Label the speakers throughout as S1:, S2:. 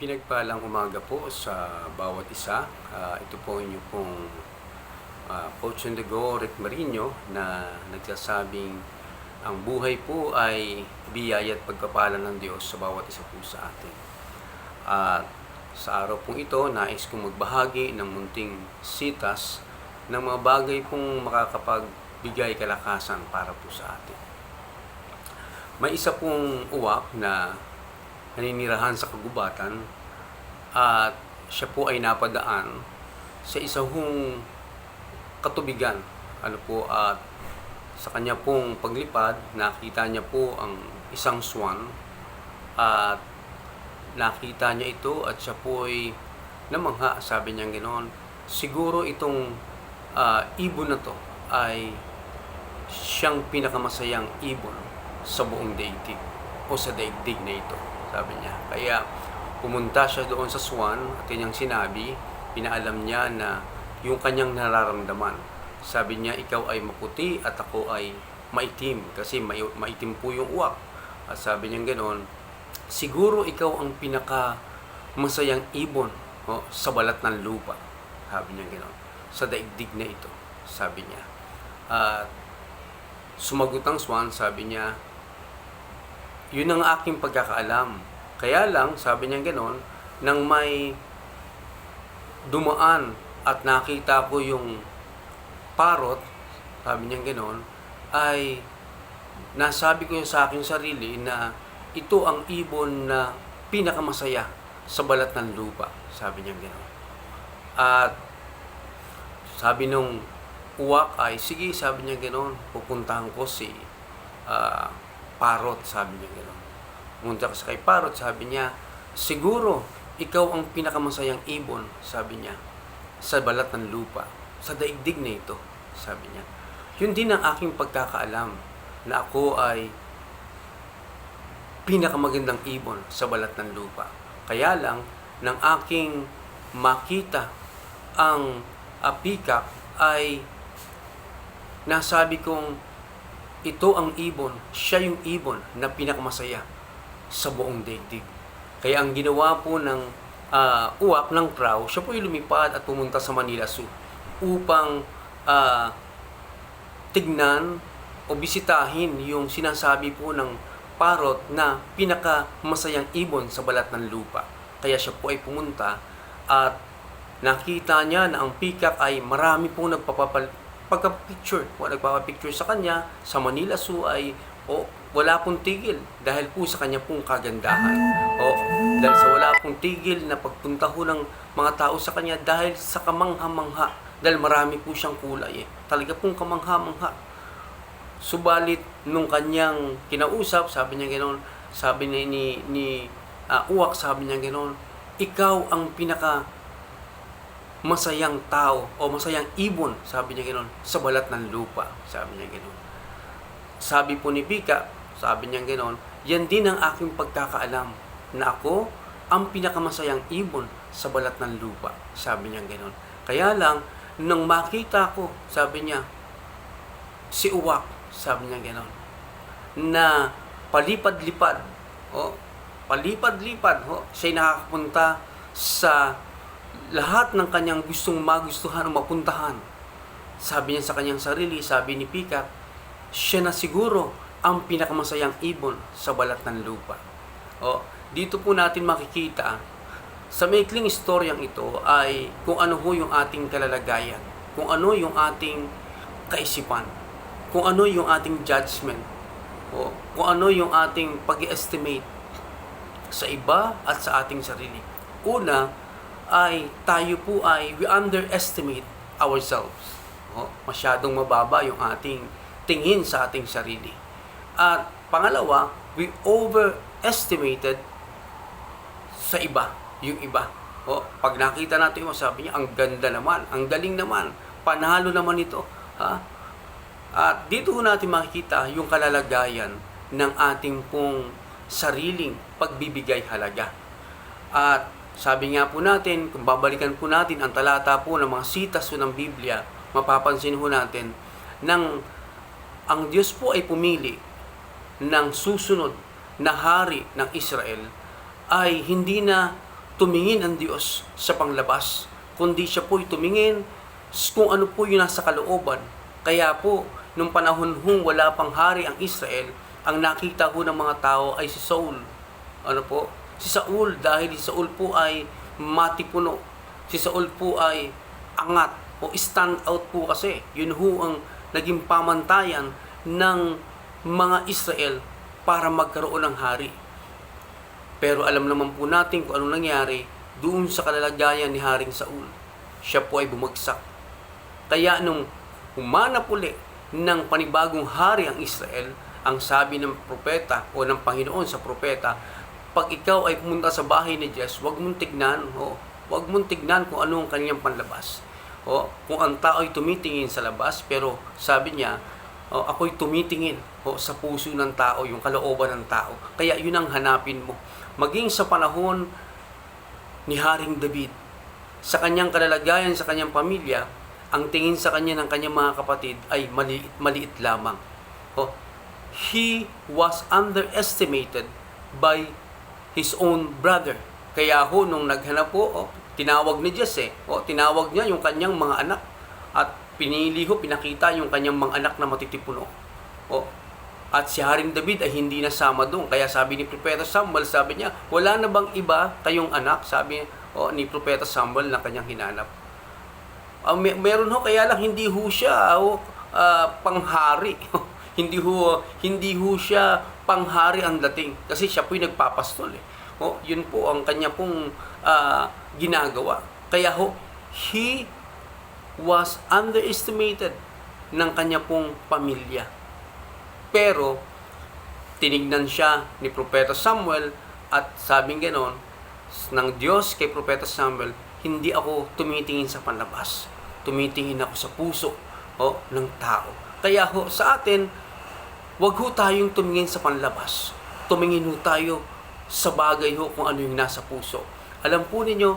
S1: Pinagpalang umaga po sa bawat isa. Ito po inyo pong Coach on the Go, Rick Marino, na nagsasabing ang buhay po ay biyaya at pagpapala ng Diyos sa bawat isa po sa atin. At sa araw pong ito, nais kong magbahagi ng munting sitas ng mga bagay pong makakapagbigay kalakasan para po sa atin. May isa pong uwak na naninirahan sa kagubatan at siya po ay napadaan sa isang katubigan. At sa kanya pong paglipad, nakita niya po ang isang swan at nakita niya ito at siya po ay namangha. Sabi niya ganoon, siguro itong ibon na to ay siyang pinakamasayang ibon sa buong daigdig o sa daigdig na ito, sabi niya. Kaya pumunta siya doon sa swan at kanyang sinabi, pinaalam niya na yung kanyang nararamdaman. Sabi niya, ikaw ay maputi at ako ay maitim, kasi maitim po yung uwak. At sabi niya ganoon, siguro ikaw ang pinaka masayang ibon sa balat ng lupa. Sabi niya ganoon, sa daigdig na ito, sabi niya. At sumagot ang swan, sabi niya, yun ang aking pagkakaalam. Kaya lang, sabi niya ganoon, nang may dumaan at nakita ko yung parrot, sabi niya ganoon, ay nasabi ko sa aking sarili na ito ang ibon na pinakamasaya sa balat ng lupa, sabi niya ganoon. At sabi nung uwak ay, sige, sabi niya ganoon, pupuntahan ko si parrot, sabi niya ganoon. Pumunta ka sa kay parrot, sabi niya, siguro ikaw ang pinakamasayang ibon, sabi niya, sa balat ng lupa, sa daigdig na ito, sabi niya. Yun din ang aking pagkakaalam na ako ay pinakamagandang ibon sa balat ng lupa. Kaya lang, nang aking makita ang peacock ay nasabi kong ito ang ibon, siya yung ibon na pinakamasaya sa buong daigdig. Kaya ang ginawa po ng uwak ng crow, siya po yung lumipad at pumunta sa Manila Zoo upang tignan o bisitahin yung sinasabi po ng parrot na pinakamasayang ibon sa balat ng lupa. Kaya siya po ay pumunta at nakita niya na ang peacock ay marami po nagpapapicture sa kanya sa Manila Zoo ay wala pong tigil dahil po sa kanya pong kagandahan. Dahil sa wala pong tigil na pagpunta ho ng mga tao sa kanya dahil sa kamangha-mangha. Dahil marami po siyang kulay. Talaga pong kamangha-mangha. Subalit nung kanyang kinausap, sabi niya ganoon, sabi ni uwak, sabi niya ganoon, ikaw ang pinaka masayang tao o masayang ibon, sabi niya ganoon, sa balat ng lupa, sabi niya ganoon. Sabi po ni Pika, sabi niya ganoon, yan din ang aking pagkakaalam na ako ang pinakamasayang ibon sa balat ng lupa, sabi niya ganoon. Kaya lang, nang makita ko, sabi niya, si uwak, sabi niya ganoon, na palipad-lipad, siya'y nakakapunta sa lahat ng kanyang gustong magustuhan o mapuntahan. Sabi niya sa kanyang sarili, sabi ni Pika, siya na siguro ang pinakamasayang ibon sa balat ng lupa. Dito po natin makikita sa maikling istoryang ito ay kung ano ho yung ating kalalagayan, kung ano yung ating kaisipan, kung ano yung ating judgment, kung ano yung ating pag-estimate sa iba at sa ating sarili. Una ay tayo po ay we underestimate ourselves. Masyadong mababa yung ating tingin sa ating sarili. At pangalawa, we overestimated sa iba, yung iba. Pag nakita natin mo, sabi niya, ang ganda naman, ang galing naman, panalo naman ito. At dito natin makikita yung kalalagayan ng ating pong sariling pagbibigay halaga. At sabi nga po natin, kung babalikan po natin ang talata po ng mga sitas po ng Biblia, mapapansin po natin nang ang Diyos po ay pumili ng susunod na hari ng Israel, ay hindi na tumingin ang Diyos sa panglabas, kundi siya po'y tumingin kung ano po yung nasa kalooban. Kaya po, nung panahon hong wala pang hari ang Israel, ang nakita ho ng mga tao ay si Saul. Ano po? Si Saul, dahil si Saul po ay matipuno. Si Saul po ay angat o stand out po kasi. Yun ho ang naging pamantayan ng mga Israel para magkaroon ng hari. Pero alam naman po natin kung anong nangyari doon sa kalalagayan ni Haring Saul. Siya po ay bumagsak. Kaya nung humanap uli ng panibagong hari ang Israel, ang sabi ng propeta o ng Panginoon sa propeta, pag ikaw ay pumunta sa bahay ni Jess, huwag mong tignan, huwag mong tignan kung ano ang kanyang panlabas. Kung ang tao ay tumitingin sa labas, pero sabi niya, ako'y tumitingin sa puso ng tao, yung kalooban ng tao. Kaya yun ang hanapin mo. Maging sa panahon ni Haring David, sa kanyang kalalagayan, sa kanyang pamilya, ang tingin sa kanya ng kanyang mga kapatid ay maliit lamang. He was underestimated by his own brother. Kaya nung naghanap po, tinawag ni Jesse, tinawag niya yung kanyang mga anak at pinakita yung kanyang mga anak na matitipuno. At si Haring David ay hindi nasama doon. Kaya sabi ni Propeta Samuel, sabi niya, wala na bang iba kayong anak? Sabi ni Propeta Samuel na kanyang hinanap. Meron kaya lang hindi ho siya panghari. hindi ho siya panghari ang dating. Kasi siya po'y nagpapastol. Yun po ang kanya pong ginagawa. Kaya he was underestimated ng kanya pong pamilya. Pero, tinignan siya ni Propeta Samuel at sabing ganon, ng Diyos kay Propeta Samuel, hindi ako tumitingin sa panlabas. Tumitingin ako sa puso ng tao. Kaya sa atin, wag tayong tumingin sa panlabas. Tumingin tayo sa bagay kung ano yung nasa puso. Alam po ninyo,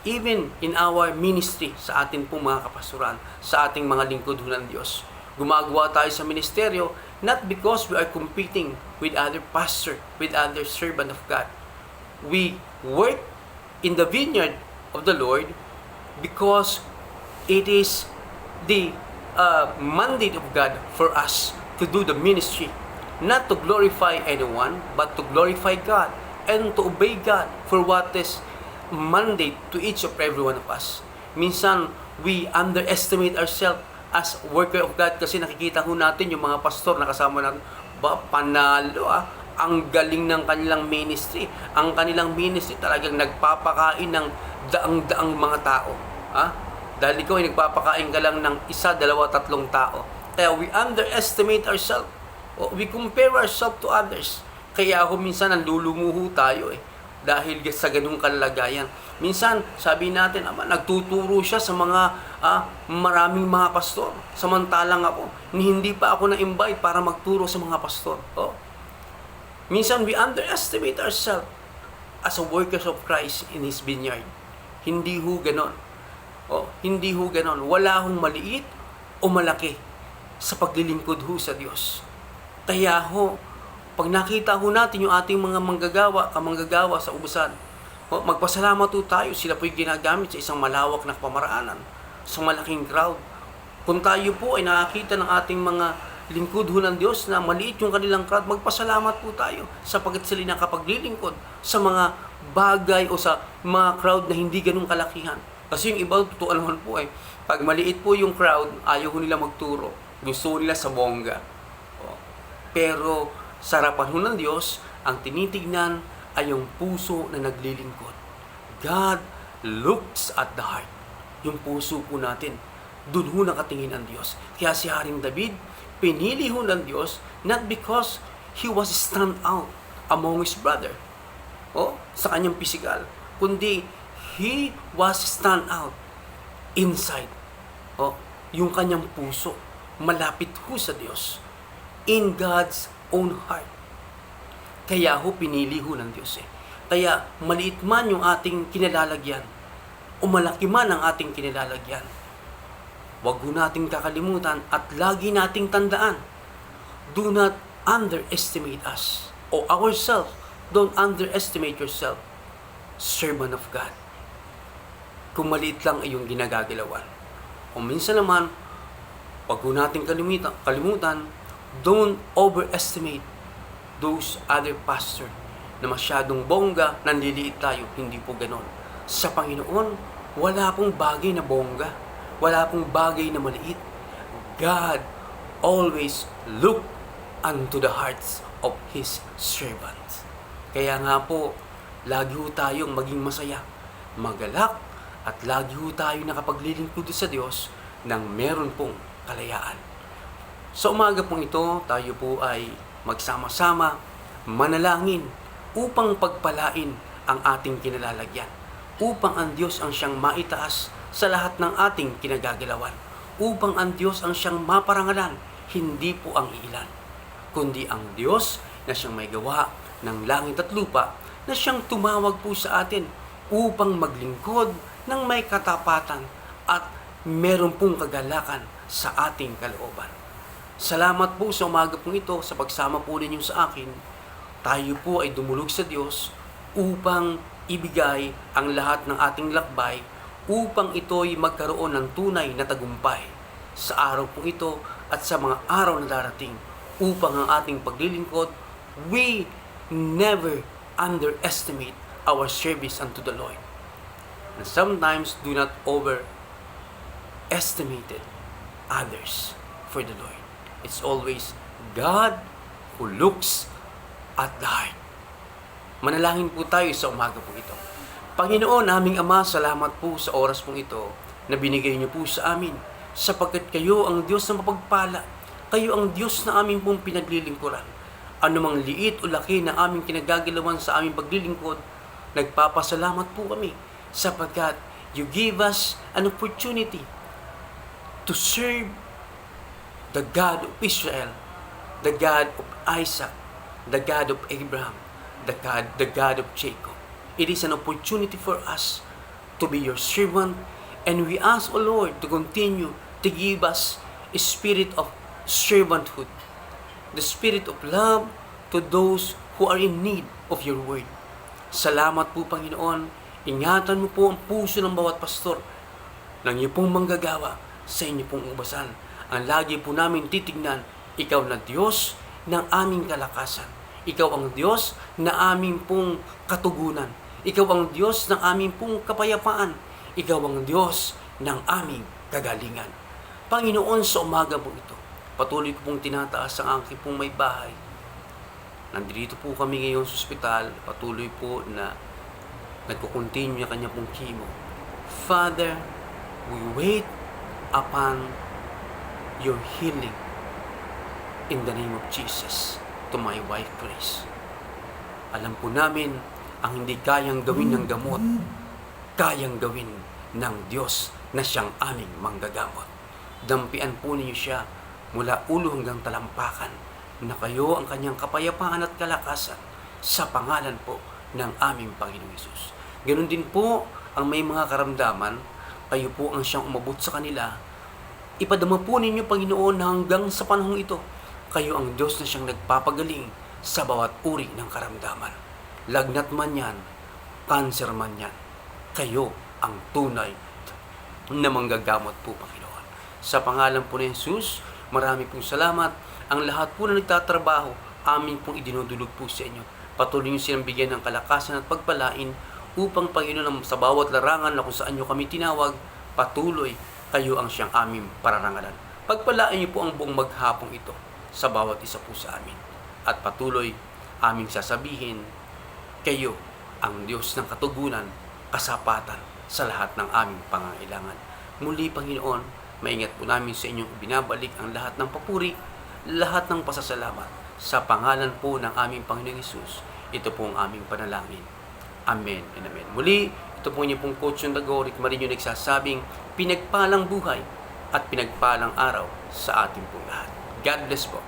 S1: even in our ministry, sa atin po mga kapasuran, sa ating mga lingkod ng Diyos, gumagawa tayo sa ministeryo, not because we are competing with other pastor, with other servant of God. We work in the vineyard of the Lord because it is the mandate of God for us to do the ministry, not to glorify anyone, but to glorify God and to obey God for what is mandate to each of every one of us. Minsan, we underestimate ourselves as worker of God kasi nakikita natin yung mga pastor na kasama natin, panalo ang galing ng kanilang ministry. Ang kanilang ministry talagang nagpapakain ng daang-daang mga tao. Dahil ikaw ay nagpapakain ka lang ng 1, 2, 3 tao. Kaya we underestimate ourselves. We compare ourselves to others. Kaya minsan nalulumuho tayo dahil sa ganung kalagayan. Minsan, sabi natin, nagtuturo siya sa mga maraming mga pastor. Samantalang ako, hindi pa ako na-invite para magturo sa mga pastor. Minsan, we underestimate ourselves as a workers of Christ in His vineyard. Hindi ganon. Hindi ganon. Wala maliit o malaki sa paglilingkod sa Diyos. Kaya pag nakita natin yung ating mga kamanggagawa sa ubusan, magpasalamat tayo. Sila po'y ginagamit sa isang malawak na pamaraanan, sa malaking crowd. Kung tayo po ay nakakita ng ating mga lingkod ng Diyos na maliit yung kanilang crowd, magpasalamat po tayo sapagkat sila nakapaglilingkod sa mga bagay o sa mga crowd na hindi ganun kalakihan. Kasi yung iba, totoo naman po pag maliit po yung crowd, ayaw nila magturo. Gusto nila sa bongga. Pero sa harapan ng Diyos, ang tinitignan ay yung puso na naglilingkod. God looks at the heart. Yung puso po natin, doon nakatingin ang Diyos. Kaya si Haring David, pinili ng Diyos, not because he was stand out among his brother, sa kanyang physical, kundi he was stand out inside. Yung kanyang puso, malapit sa Diyos, in God's own heart. Kaya pinili ng Diyos. Kaya maliit man yung ating kinalalagyan, o malaki man ang ating kinalalagyan, huwag nating kakalimutan at lagi nating tandaan, do not underestimate us, o ourselves. Don't underestimate yourself. servant of God. Kung maliit lang ay yung ginagagalawan. O minsan naman, wag ko natin kalimutan, don't overestimate those other pastor na masyadong bongga, nanliliit tayo. Hindi po ganon. Sa Panginoon, wala pong bagay na bongga. Wala pong bagay na maliit. God always look unto the hearts of His servants. Kaya nga po, lagi ho tayong maging masaya, magalak, at lagi ho tayo nakapaglilingkod sa Diyos nang meron pong kalayaan. Sa umaga pong ito, tayo po ay magsama-sama, manalangin upang pagpalain ang ating kinalalagyan, upang ang Diyos ang siyang maitaas sa lahat ng ating kinagagalawan, upang ang Diyos ang siyang maparangalan, hindi po ang ilan, kundi ang Diyos na siyang may gawa ng langit at lupa, na siyang tumawag po sa atin upang maglingkod ng may katapatan at meron pong kagalakan sa ating kalooban. Salamat po sa umaga pong ito sa pagsama po ninyo sa akin. Tayo po ay dumulog sa Diyos upang ibigay ang lahat ng ating lakbay upang ito'y magkaroon ng tunay na tagumpay sa araw pong ito at sa mga araw na darating, upang ang ating paglilingkod, we never underestimate our service unto the Lord. And sometimes do not overestimate others for the Lord. It's always God who looks at the heart. Manalangin po tayo sa umaga po ito. Panginoon, aming Ama, salamat po sa oras pong ito na binigay niyo po sa amin, sapagkat kayo ang Diyos na mapagpala. Kayo ang Diyos na aming pong pinaglilingkuran. Anumang liit o laki na aming kinagagalawan sa aming paglilingkod, nagpapasalamat po kami sapagkat you give us an opportunity to serve the God of Israel, the God of Isaac, the God of Abraham, the God of Jacob. It is an opportunity for us to be your servant, and we ask, O Lord, to continue to give us a spirit of servanthood, the spirit of love to those who are in need of your word. Salamat po, Panginoon. Ingatan mo po ang puso ng bawat pastor ng iyo pong manggagawa sa inyo pong ubasan. Ang lagi po namin titignan, ikaw na Diyos ng aming kalakasan. Ikaw ang Diyos na aming pong katugunan. Ikaw ang Diyos ng aming pong kapayapaan. Ikaw ang Diyos ng aming kagalingan. Panginoon, sa umaga po ito, patuloy ko pong tinataas ang aking pong may bahay. Nandito po kami ngayon sa ospital, patuloy po na nagkukontinue ang kanya pong chemo. Father, we wait upon your healing in the name of Jesus to my wife, Grace. Alam po namin, ang hindi kayang gawin ng gamot, kayang gawin ng Diyos na siyang aming manggagamot. Dampian po ninyo siya mula ulo hanggang talampakan, na kayo ang kanyang kapayapaan at kalakasan sa pangalan po ng aming Panginoong Hesus. Ganon din po ang may mga karamdaman, kayo po ang siyang umabot sa kanila. Ipadama po ninyo, Panginoon, hanggang sa panahong ito, kayo ang Diyos na siyang nagpapagaling sa bawat uri ng karamdaman. Lagnat man yan, cancer man yan, kayo ang tunay na manggagamot po, Panginoon. Sa pangalan po ni Jesus, marami pong salamat. Ang lahat po na nagtatrabaho, amin pong idinudulog po sa inyo. Patuloy niyo silang bigyan ng kalakasan at pagpalain upang, Panginoon, sa bawat larangan na kung saan niyo kami tinawag, patuloy kayo ang siyang aming pararangalan. Pagpalain niyo po ang buong maghapong ito sa bawat isa po sa amin. At patuloy aming sasabihin, kayo ang Diyos ng katugunan, kasapatan sa lahat ng aming pangangailangan. Muli, Panginoon, maingat po namin sa inyong binabalik ang lahat ng papuri, lahat ng pasasalamat sa pangalan po ng aming Panginoong Hesus. Ito po ang aming panalangin. Amen and amen. Muli, ito po niyo pong Coach Dago, Rick Marino, nagsasabing pinagpalang buhay at pinagpalang araw sa ating pong lahat. God bless po.